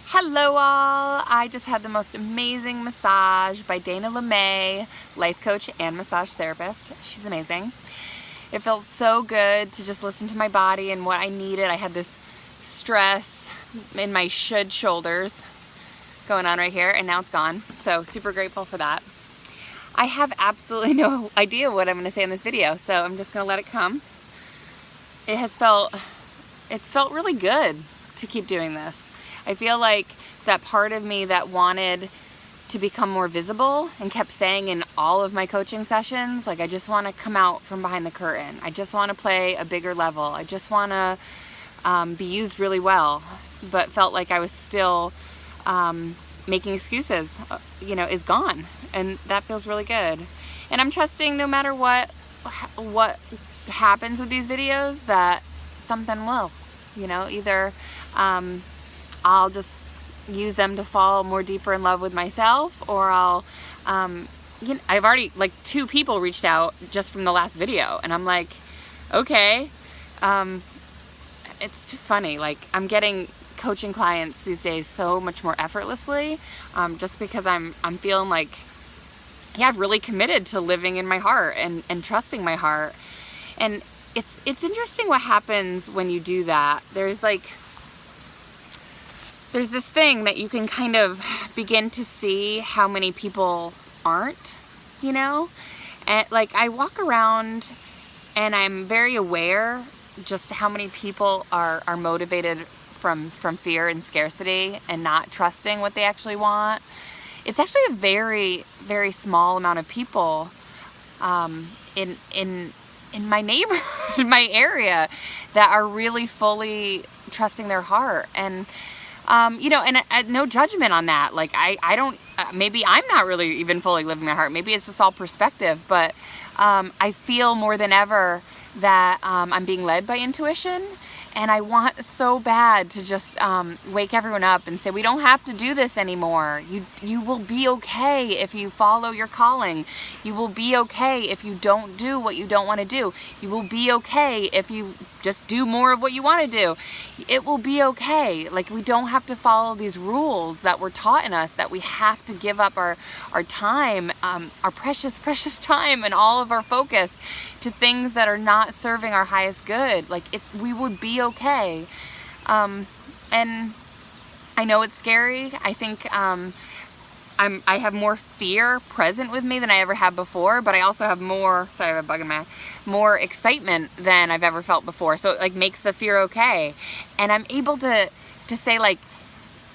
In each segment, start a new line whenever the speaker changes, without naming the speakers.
Hello all! I just had the most amazing massage by Dana LeMay, life coach and massage therapist. She's amazing. It felt so good to just listen to my body and what I needed. I had this stress in my shoulders going on right here, and now it's gone. So super grateful for that. I have absolutely no idea what I'm going to say in this video, so I'm just going to let it come. It's felt really good to keep doing this. I feel like that part of me that wanted to become more visible and kept saying in all of my coaching sessions, like, I just want to come out from behind the curtain. I just want to play a bigger level. I just want to be used really well, but felt like I was still making excuses, is gone. And that feels really good. And I'm trusting no matter what happens with these videos, that something will, either I'll just use them to fall more deeper in love with myself, or I've already, 2 people reached out just from the last video, and I'm like, okay. It's just funny, I'm getting coaching clients these days so much more effortlessly, just because I'm feeling like, I've really committed to living in my heart and trusting my heart. And it's interesting what happens when you do that. There's this thing that you can kind of begin to see how many people aren't, and I walk around and I'm very aware just how many people are motivated from fear and scarcity and not trusting what they actually want. It's actually a very, very small amount of people in my neighborhood, in my area, that are really fully trusting their heart. And and no judgment on that. I don't, maybe I'm not really even fully living my heart. Maybe it's just all perspective, but I feel more than ever that I'm being led by intuition. And I want so bad to just wake everyone up and say, we don't have to do this anymore. You will be okay if you follow your calling. You will be okay if you don't do what you don't want to do. You will be okay if you just do more of what you want to do. It will be okay. We don't have to follow these rules that were taught in us, that we have to give up our time, our precious, precious time, and all of our focus to things that are not serving our highest good. We would be okay. And I know it's scary. I think I have more fear present with me than I ever have before, but I also have more, sorry, I have a bug in my eye, more excitement than I've ever felt before. So it makes the fear okay. And I'm able to say,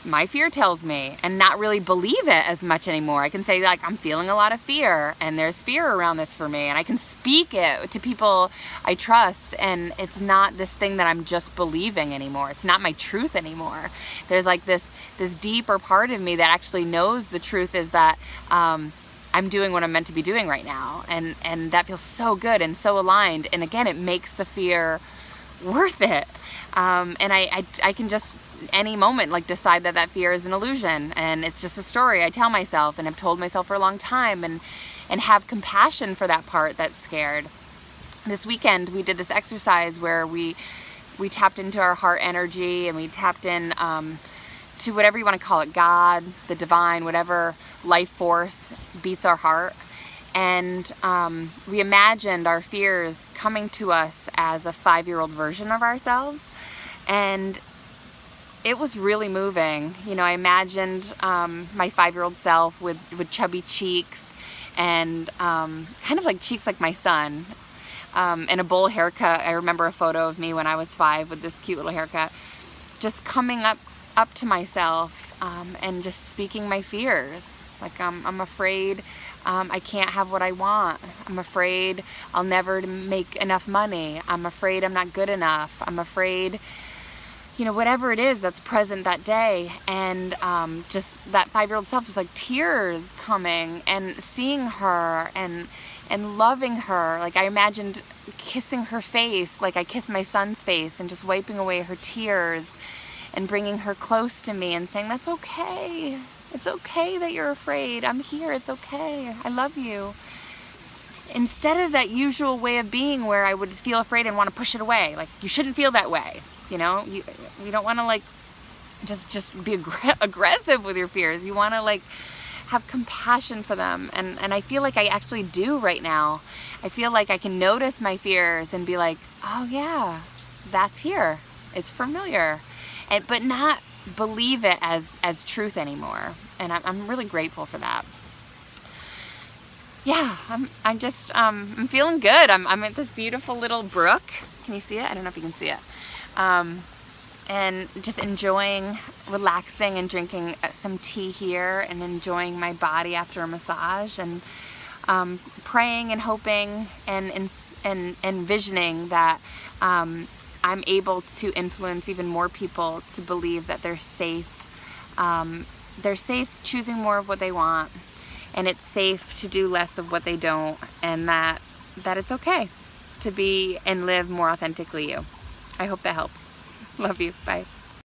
my fear tells me, and not really believe it as much anymore. I can say, I'm feeling a lot of fear, and there's fear around this for me, and I can speak it to people I trust, and it's not this thing that I'm just believing anymore. It's not my truth anymore. There's this deeper part of me that actually knows the truth is that I'm doing what I'm meant to be doing right now, and that feels so good and so aligned. And again, it makes the fear worth it. And I can just any moment decide that fear is an illusion, and it's just a story I tell myself and have told myself for a long time, and have compassion for that part that's scared. This weekend we did this exercise where we tapped into our heart energy, and we tapped in to whatever you want to call it, God, the divine, whatever life force beats our heart. And we imagined our fears coming to us as a 5-year-old version of ourselves. And it was really moving. I imagined my 5-year-old self with chubby cheeks and kind of cheeks like my son, and a bowl haircut. I remember a photo of me when I was 5 with this cute little haircut, just coming up to myself and just speaking my fears. I'm afraid I can't have what I want. I'm afraid I'll never make enough money. I'm afraid I'm not good enough. I'm afraid, whatever it is that's present that day. And just that 5-year-old self, just tears coming, and seeing her and loving her. I imagined kissing her face, I kiss my son's face, and just wiping away her tears and bringing her close to me and saying, that's okay. It's okay that you're afraid. I'm here. It's okay. I love you. Instead of that usual way of being where I would feel afraid and want to push it away. You shouldn't feel that way. You don't want to just be aggressive with your fears. You want to like have compassion for them. And I feel like I actually do right now. I feel like I can notice my fears and be like, oh yeah, that's here. It's familiar. But not believe it as truth anymore. And I'm really grateful for that. Yeah, I'm feeling good. I'm at this beautiful little brook. Can you see it? I don't know if you can see it. And just enjoying, relaxing and drinking some tea here and enjoying my body after a massage, and praying and hoping and envisioning that I'm able to influence even more people to believe that they're safe. They're safe choosing more of what they want, and it's safe to do less of what they don't, and that it's okay to be and live more authentically you. I hope that helps. Love you. Bye.